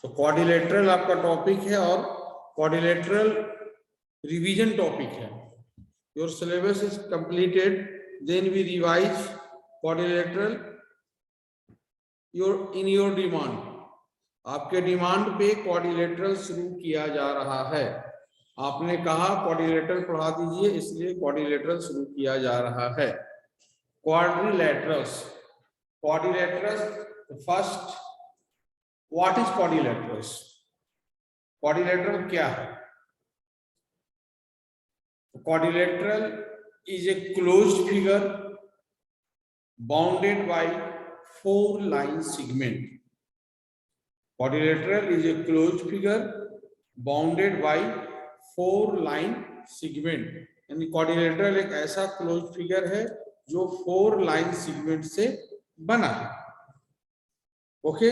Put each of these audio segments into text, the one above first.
तो क्वाड्रिलेटरल आपका टॉपिक है और क्वाड्रिलेटरल रिवीजन टॉपिक है. Your syllabus is completed, then we revise quadrilateral in your demand. आपके डिमांड पे क्वाड्रिलेटरल शुरू किया जा रहा है. आपने कहा क्वाड्रिलेटरल पढ़ा दीजिए, इसलिए क्वाड्रिलेटरल शुरू किया जा रहा है. Quadrilaterals, first, what is quadrilaterals? Quadrilateral क्या है? Quadrilateral is a closed figure bounded by 4 line segment. Quadrilateral is a closed figure bounded by 4 line segment. यानी क्वाड्रिलेटरल एक ऐसा क्लोज्ड फिगर है जो 4 लाइन सेगमेंट से बना है. ओके.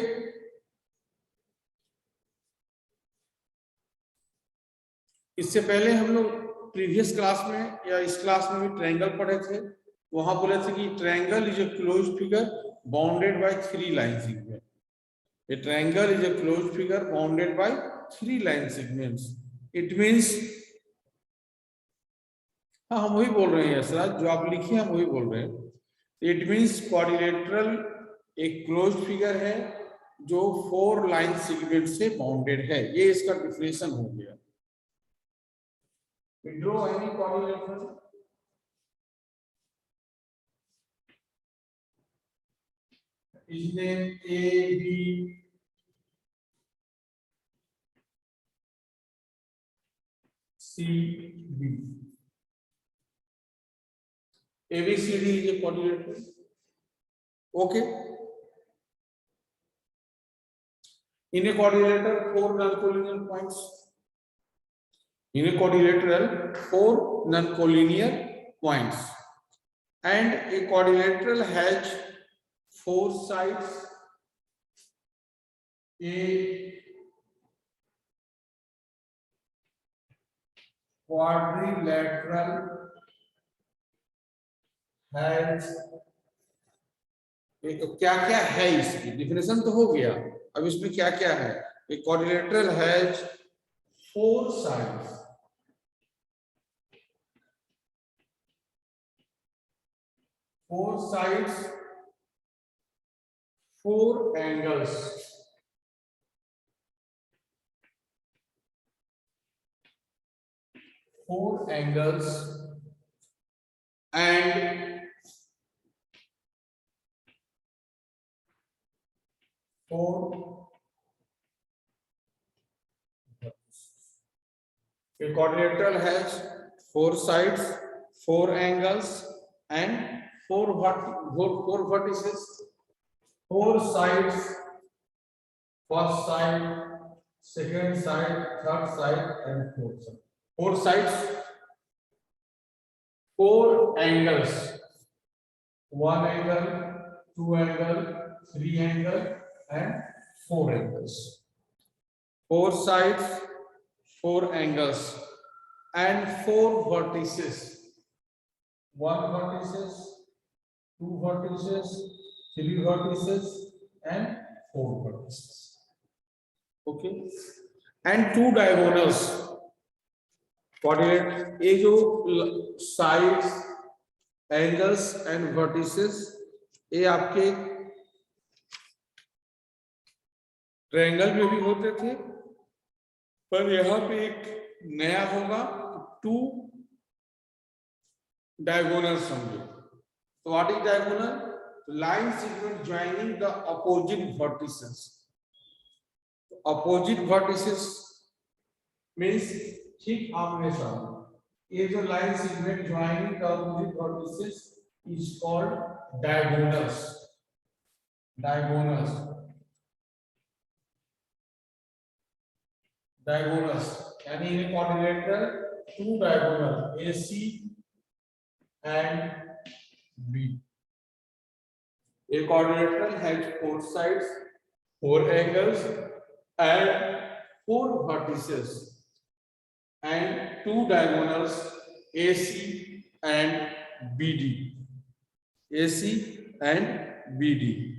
इससे पहले हम लोग प्रीवियस क्लास में या इस क्लास में भी ट्रायंगल पढ़े थे. वहां बोले थे कि triangle is a closed figure bounded by 3 line segment. A triangle is a closed figure bounded by 3 line segments. It means, हाँ हम वही बोल रहे हैं यशराज, जो आप लिखे हम वही बोल रहे हैं. It means क्वाड्रिलेटरल एक क्लोज्ड फिगर है जो 4 लाइन सेगमेंट से बाउंडेड है. ये इसका डिफिनेशन हो गया. We draw any quadrilateral. Is name A, B, C, B. ABCD is a quadrilateral. Okay. In a quadrilateral, 4 non-collinear points. In a quadrilateral, 4 non-collinear points. And a quadrilateral has 4 sides. A quadrilateral has, क्या क्या है इसकी definition तो हो गया. अब इसमें क्या क्या है? A quadrilateral has 4 sides. 4 sides, 4 angles. 4 angles and 4 a quadrilateral has 4 sides, 4 angles and 4 vertices. 4 sides, first side, second side, third side and fourth side. 4 sides, 4 angles, 1 angle, 2 angle, 3 angle and 4 angles. 4 sides, 4 angles and 4 vertices. 1 vertices, 2 vertices, 3 vertices and 4 vertices. Okay. And 2 diagonals. Quadrilateral, ये जो sides, angles and vertices, ये आपके triangle में भी होते थे, पर यहाँ पे एक नया होगा 2 diagonals होंगे. तो what is diagonal? Line segment joining the opposite vertices. Opposite vertices means ठीक आमने सामने. ये जो line segment joining the opposite vertices is called diagonals. Diagonals. Diagonals. यानी in a quadrilateral 2 diagonals AC and B. A quadrilateral has 4 sides, 4 angles and 4 vertices and 2 diagonals AC and BD. AC and BD.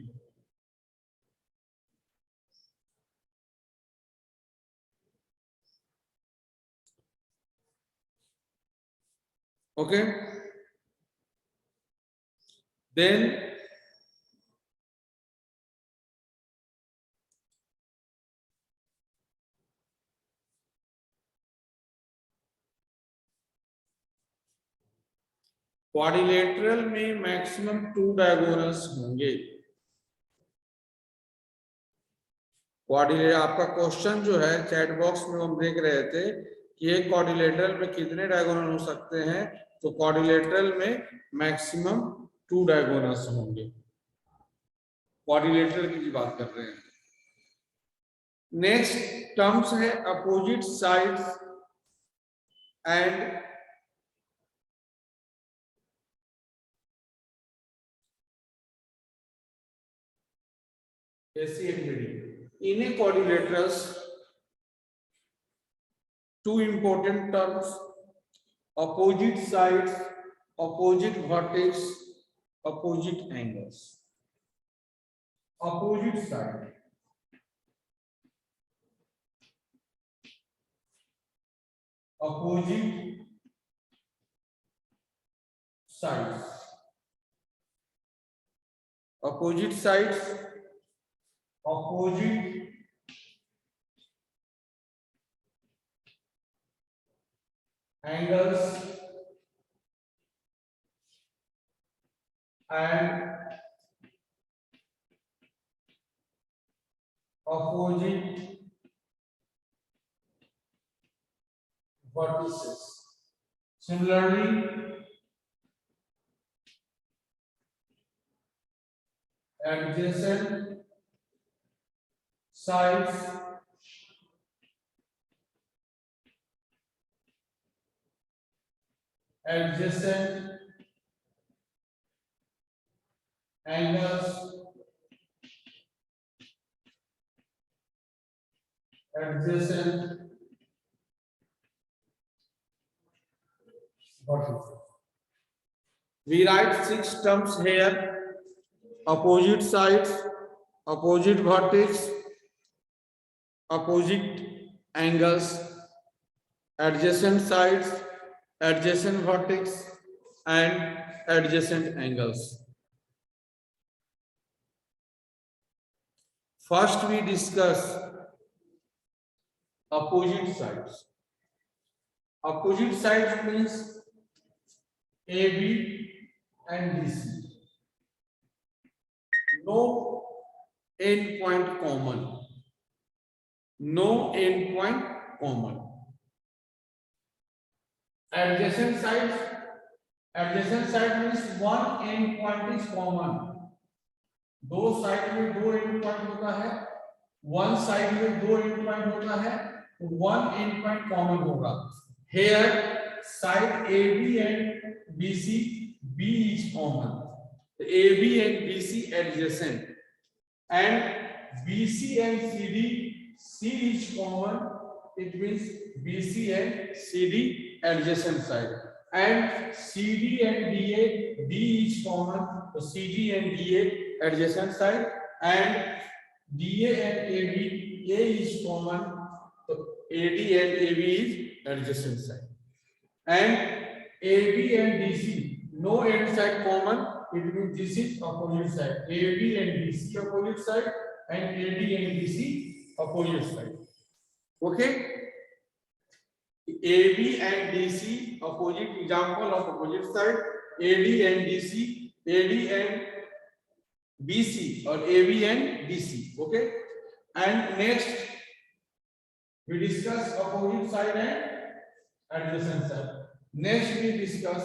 Okay, then quadrilateral में maximum 2 diagonals होंगे। Quadrilateral आपका question जो है chat box में हम देख रहे थे कि एक क्वाड्रिलेटरल में कितने डायगोनल हो सकते हैं, तो क्वाड्रिलेटरल में मैक्सिमम 2 डायगोनल्स होंगे। क्वाड्रिलेटरल की बात कर रहे हैं। नेक्स्ट टर्म्स है opposite sides and AC and BD. In a quadrilaterals, two important terms: opposite sides, opposite vertex, opposite angles. Opposite side, opposite sides, opposite sides, opposite angles, and opposite vertices. Similarly, adjacent sides, adjacent angles, adjacent vertices. We write 6 terms here: opposite sides, opposite vertex, opposite angles, adjacent sides, adjacent vertex, and adjacent angles. First, we discuss opposite sides. Opposite sides means AB and DC. No endpoint common. No endpoint common. Adjacent sides. Adjacent side means one endpoint is common. दो side में दो and point होता है, one side में दो and point होता है, तो वन एंड पॉइंट कॉमन होगा। Here side AB and BC, B is common. AB and BC adjacent, and BC and CD, C is common. It means BC and CD adjacent side, and CD and DA, D is common. So CD and DA adjacent side, and DA and AB, A is common. So AD and AB is adjacent side, and AB and DC, no end side common. It means this is opposite side. AB and DC opposite side, and AD and DC opposite side. Okay. AB and DC opposite, example of opposite side: AD and DC, AD and BC, or AB and DC. Okay. And next we discuss opposite side and adjacent side. Next we discuss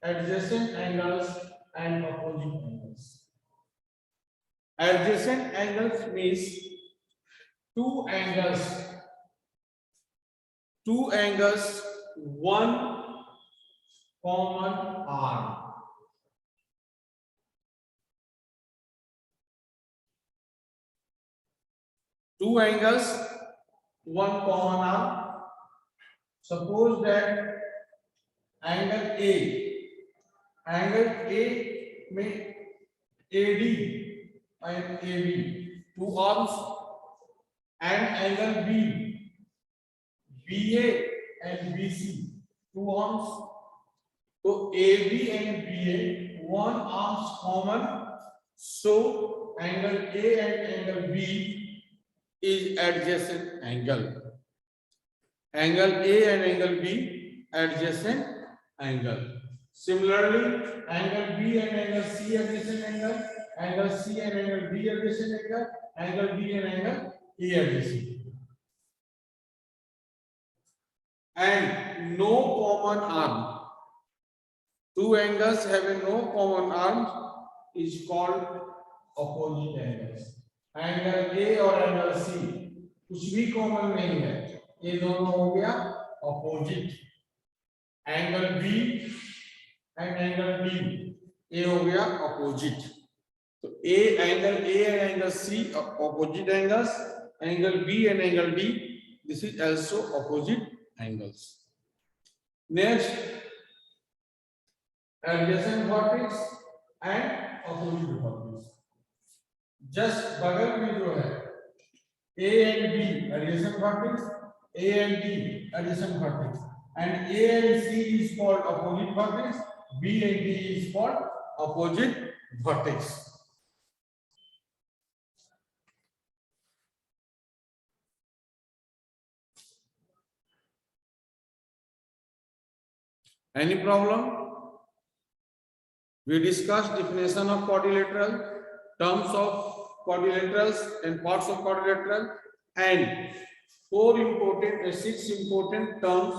adjacent angles and opposite angles. Adjacent angles means two angles, one common arm. Two angles, one common arm. Suppose that angle A में AD and AB, two arms, and angle B, BA and BC, two arms, तो AB and BA one arms common, so angle A and angle B is adjacent angle. Angle A and angle B adjacent angle. Similarly, angle B and angle C adjacent angle, angle C and angle B adjacent angle, angle B and angle E adjacent. And no common arm. Two angles having no common arms is called opposite angles. Angle A और angle C कुछ भी common नहीं है, ये दोनों हो गया opposite. Angle B and angle B ये हो गया opposite. तो angle A and angle C opposite angles, angle B and angle D this is also opposite angles. Next, adjacent vertex and opposite vertex. Just बगल में जो है A and B adjacent vertex, A and D adjacent vertex, and A and C is called opposite vertex, B and D is called opposite vertex. Any problem? We discussed definition of quadrilateral, terms of quadrilaterals and parts of quadrilateral, and six important terms: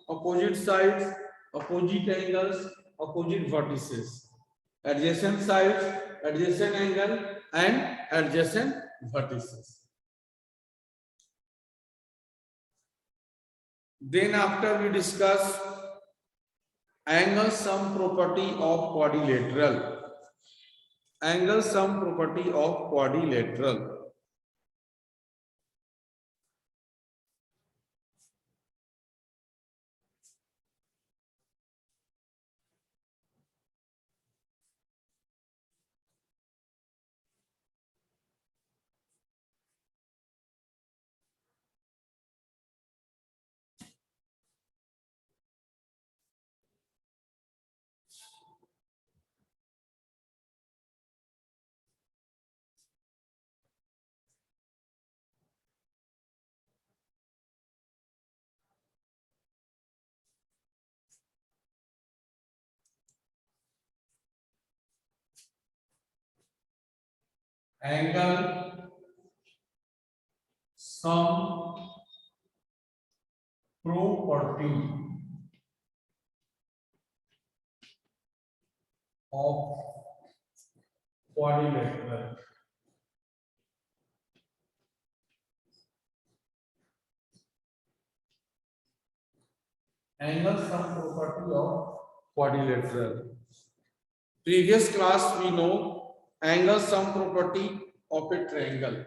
opposite sides, opposite angles, opposite vertices, adjacent sides, adjacent angle, and adjacent vertices. Then after we discuss angle sum property of quadrilateral. Angle sum property of quadrilateral. Angle sum property of quadrilateral. Angle sum property of quadrilateral. Previous class we know angle sum property of a triangle.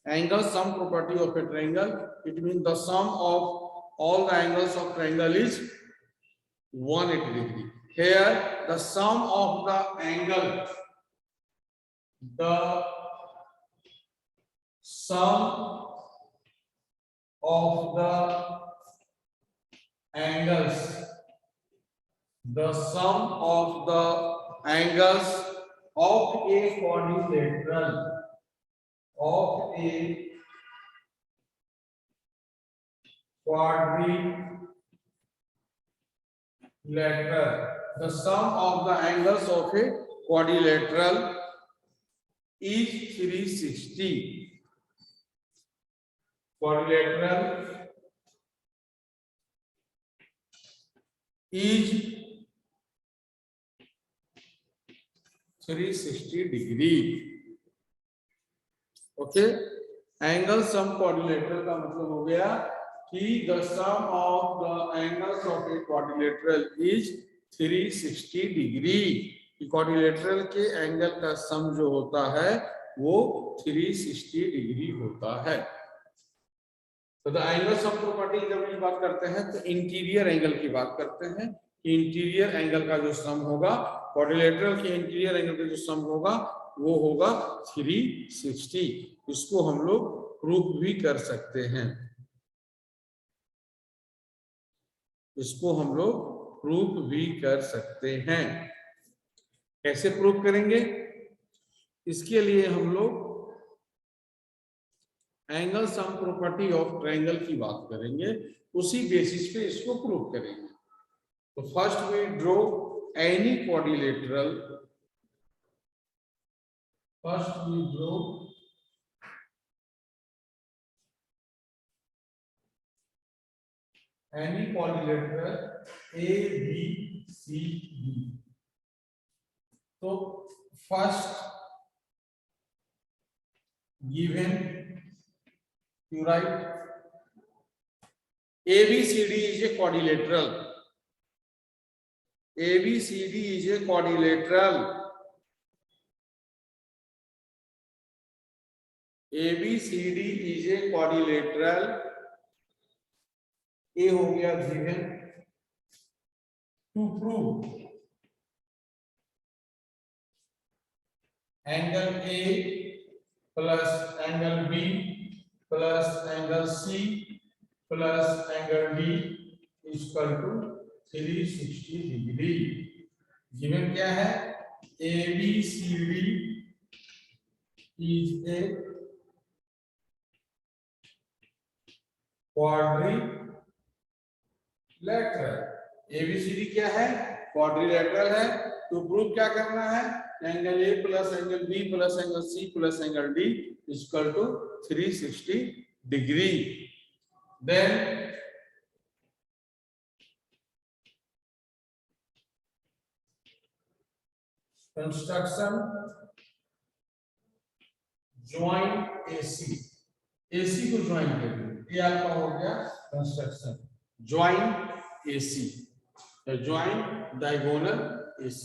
Angle sum property of a triangle, it means the sum of all the angles of triangle is 180 degree. Here the sum of the angle, the sum of the angles, the sum of the angles of a quadrilateral, of a quadrilateral, the sum of the angles of a quadrilateral is 360. Quadrilateral is 360 degree. Okay, angle sum quadrilateral का मतलब हो गया कि the sum of the angles of a quadrilateral is 360 degree. Quadrilateral के angle का sum जो होता है वो 360 डिग्री होता है. तो द एंगल सम प्रॉपर्टी जब हम बात करते हैं तो इंटीरियर एंगल की बात करते हैं कि इंटीरियर एंगल का जो सम होगा, क्वाड्रिलेटरल के इंटीरियर एंगल का जो सम होगा वो होगा 360. इसको हम लोग प्रूफ भी कर सकते हैं, इसको हम लोग प्रूफ भी कर सकते हैं। कैसे प्रूफ करेंगे? इसके लिए हम लोग angle sum property of triangle की बात करेंगे, उसी बेसिस पे इसको प्रूव करेंगे। तो first we draw any quadrilateral, first we draw any quadrilateral A B C D। तो first given you write ABCD is a quadrilateral, ABCD is a quadrilateral, ABCD is a quadrilateral, A हो गया given, to prove angle A plus angle B plus angle C plus angle D is equal to 360 degree. given क्या है? ABCD is a quadrilateral, ABCD क्या है? Quadrilateral है। तो proof क्या करना है? Angle A plus angle B plus angle C plus angle D equal to 360 degree. Then construction join AC, AC को ज्वाइन करेंगे, ये आपका हो गया construction join AC, join diagonal AC।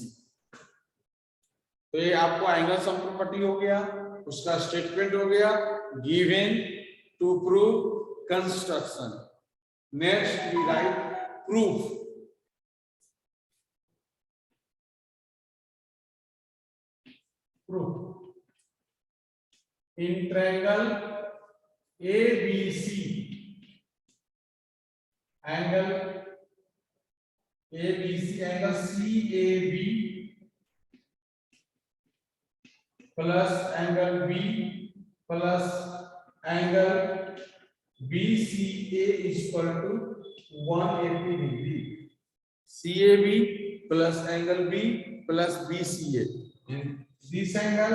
तो ये आपको एंगल सम प्रॉपर्टी हो गया, उसका स्टेटमेंट हो गया, given to prove construction. Next we write proof. Proof in triangle ABC, angle ABC, angle CAB plus angle B plus angle BCA इक्वल to 180 degree. CAB plus angle B plus BCA, this angle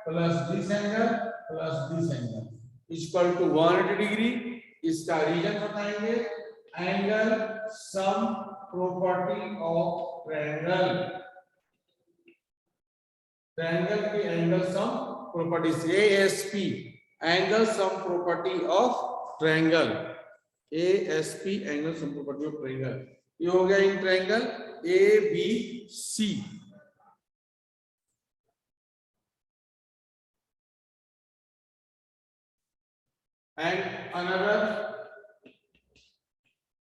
plus this angle plus this angle equal to 180 degree. इसका reason बताएंगे, angle sum property of triangle, triangle की angle sum properties ASP, angle sum property of triangle, ASP angle sum property of triangle. ये हो गया इन triangle ABC। and another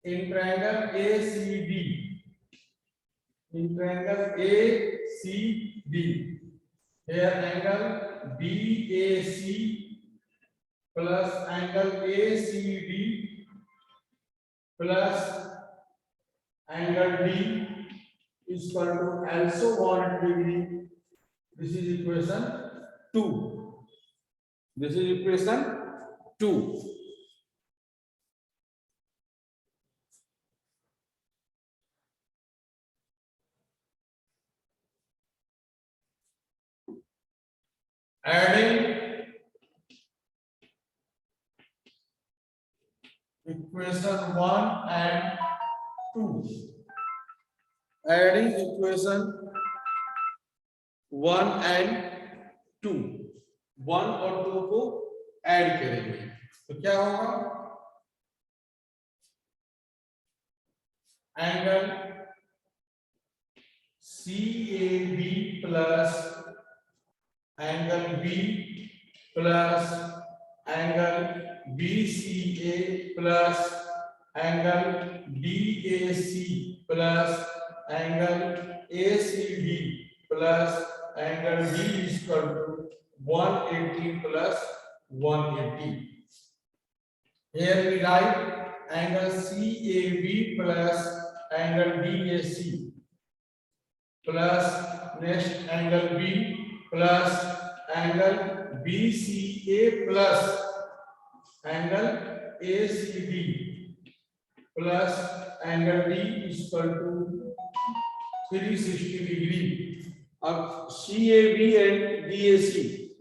in triangle ACD, in triangle ACD, here angle BAC plus angle ACD plus angle D is equal to also 180 degree. This is equation 2. This is equation 2. Adding equation 1 and 2. Adding equation 1 and 2, 1 और 2 को add करेंगे तो क्या होगा? Angle CAB plus angle B plus angle BCA plus angle DAC plus angle ACD plus angle D equal to 180 plus 180. Here we write angle CAB plus angle DAC plus next angle B plus angle BCA plus angle ACD plus angle D equal to 360 degree. अब CAB and DAC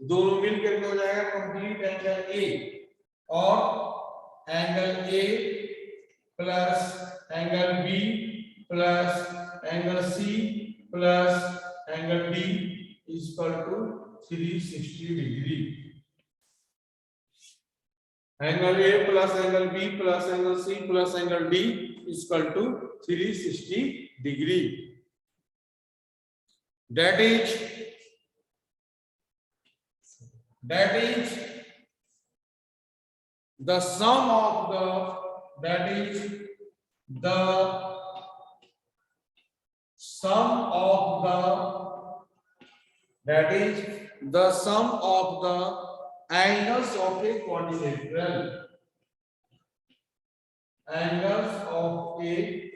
दोनों मिलकर हो जाएगा complete angle A और angle A plus angle B plus angle C plus angle D equal to 360 degree. Angle A plus angle B plus angle C plus angle D equal to 360 degree. That is the sum of the angles of a quadrilateral. Angles of a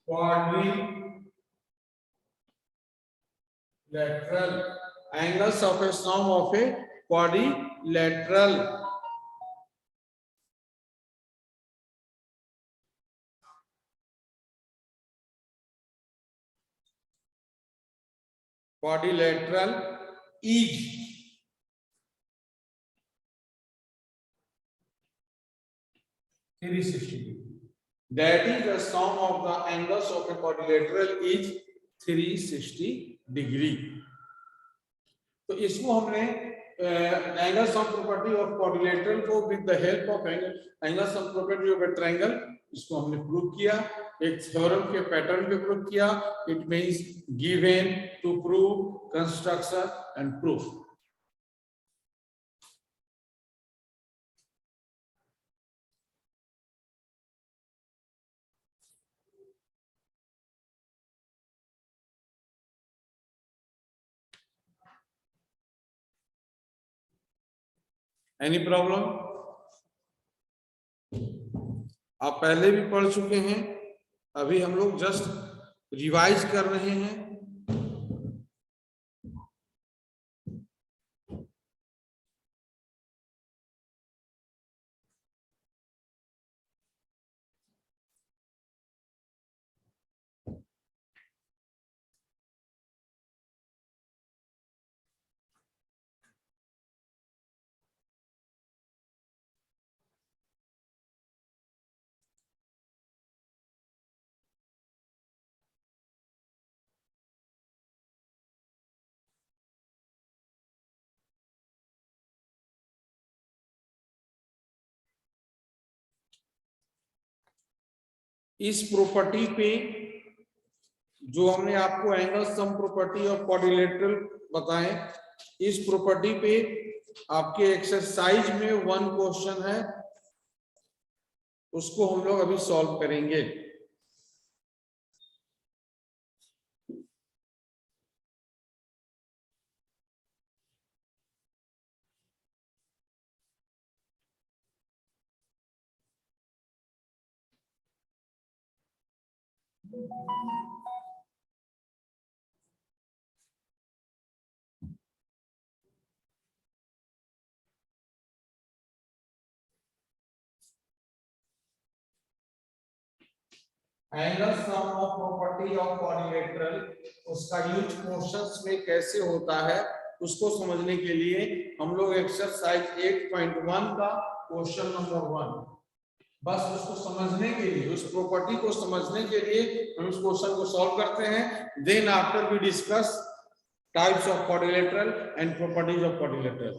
quadrilateral. Angles of a sum of a quadrilateral. Quadrilateral is that is the sum of the angles of a quadrilateral is 360 degree. तो इसको हमने angle sum property of quadrilateral को with the help of angle sum property of a triangle इसको हमने prove किया, एक theorem के pattern पे प्रूव किया। It means given to prove construction and proof. Any problem? आप पहले भी पढ़ चुके हैं, अभी हम लोग जस्ट रिवाइज कर रहे हैं। इस प्रॉपर्टी पे जो हमने आपको angle sum property of quadrilateral बताएं, इस प्रॉपर्टी पे आपके एक्सरसाइज में 1 क्वेश्चन है, उसको हम लोग अभी सॉल्व करेंगे। Angle sum of property of quadrilateral, उसका यूज क्वेश्चंस में कैसे होता है उसको समझने के लिए हम लोग एक्सरसाइज 8.1 का क्वेश्चन नंबर 1, बस उसको समझने के लिए, उस प्रॉपर्टी को समझने के लिए हम उस क्वेश्चन को सॉल्व करते हैं। Then after we discuss types of quadrilateral and properties of quadrilateral.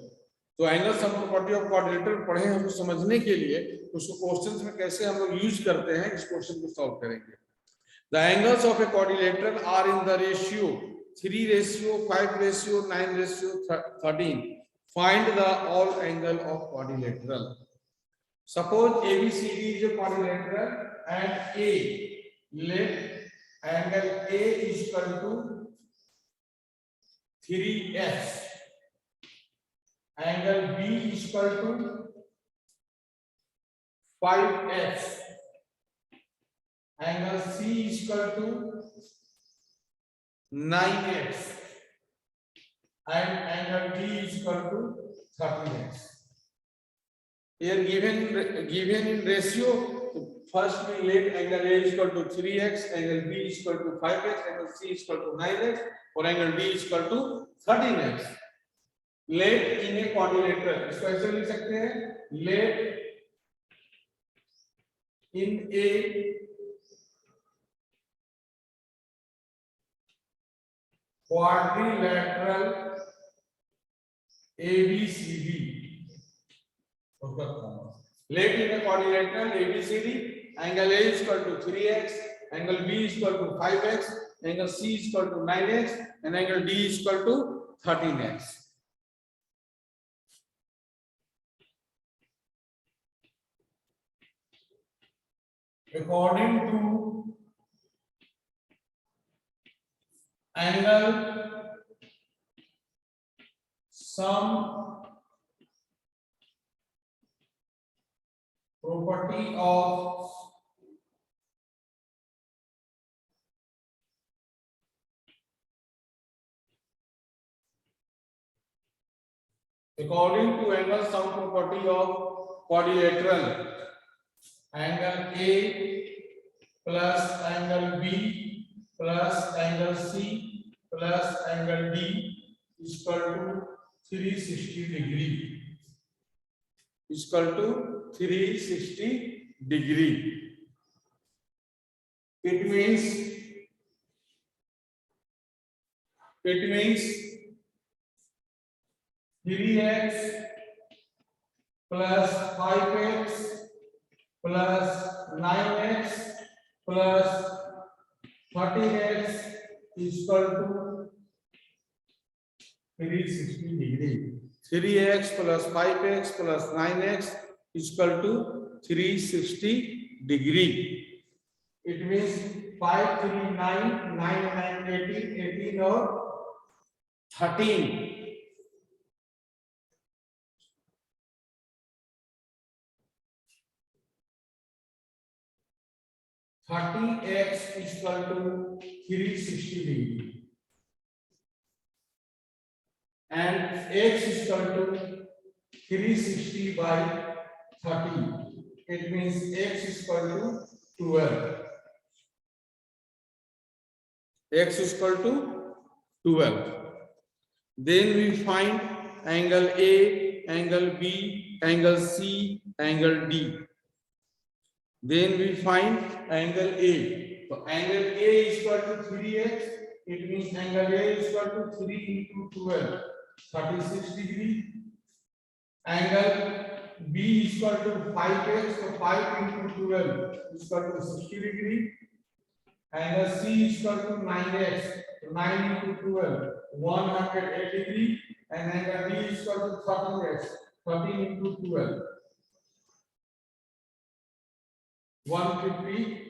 तो angle sum property of quadrilateral पढ़े हैं, उसको समझने के लिए उसको क्वेश्चंस में कैसे हम लोग यूज करते हैं, इस क्वेश्चन को सॉल्व करेंगे। The angles of a quadrilateral are in the ratio 3:5:9:13। Find the all angle of quadrilateral. Suppose ABCD is a quadrilateral and let angle A is equal to 3s, angle B is equal to 5x. Angle C is equal to 9x. And angle D is equal to 13x. Here given in ratio, first we let angle A is equal to 3x, angle B is equal to 5x, angle C is equal to 9x, और angle D is equal to 13x. Let in a quadrilateral, इसको ऐसे लिख सकते हैं, let in a quadrilateral ABCD. Let in a quadrilateral ABCD, angle A is equal to 3x, angle B is equal to 5x, angle C is equal to 9x, and angle D is equal to 13x. According to angle sum property of angle sum property of quadrilateral, angle A plus angle B plus angle C plus angle D is equal to 360 degree. Is equal to 360 degree. It means 3x plus 5x plus 9x plus 13x is equal to 360 degree. 3x plus 5x plus 9x is equal to 360 degree. It means 5, 3, 9, 9, 9, 18, 18 or 13. 30x is equal to 360 degree. And x is equal to 360 by 30. It means x is equal to 12. X is equal to 12. Then we find angle A, angle B, angle C, angle D. Then we find angle A. So angle A is equal to 3x. It means angle A is equal to 3 into 12, 36 degree. Angle B is equal to 5x. So 5 into 12 is equal to 60 degree. Angle C is equal to 9x. 9 into 12, 108 degree. And angle D is equal to 13x. 13 into 12, 150.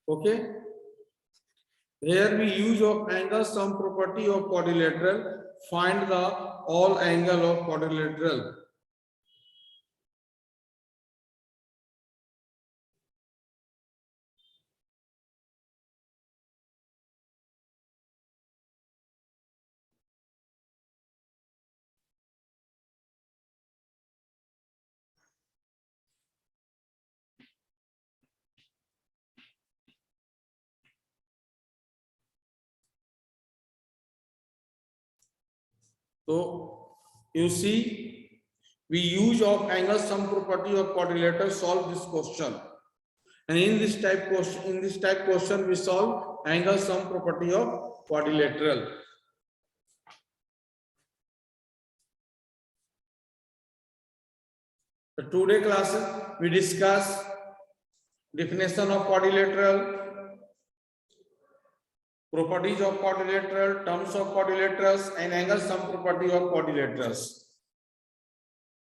Okay. Here we use of angle sum property of quadrilateral. Find the all angle of quadrilateral. So you see, we use of angle sum property of quadrilateral solve this question. And in this type question, we solve angle sum property of quadrilateral. The today class we discuss definition of quadrilateral, properties of quadrilateral, terms of quadrilaterals, and angle sum property of quadrilaterals.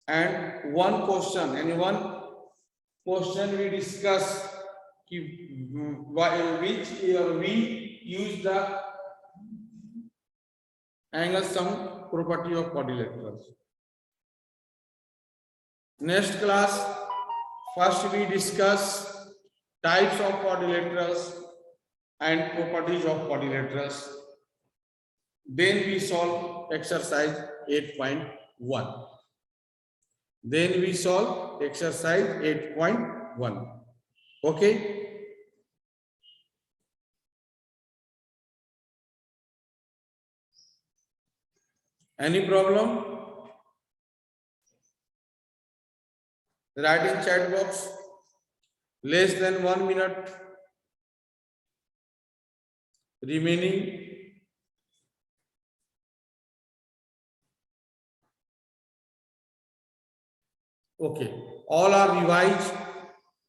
And one question we discuss which V use the angle sum property of quadrilaterals. Next class, first we discuss types of quadrilaterals and properties of quadrilaterals. Then we solve exercise 8.1. Then we solve exercise 8.1. Okay. Any problem? Write in chat box. Less than 1 minute remaining. Okay, all are revised.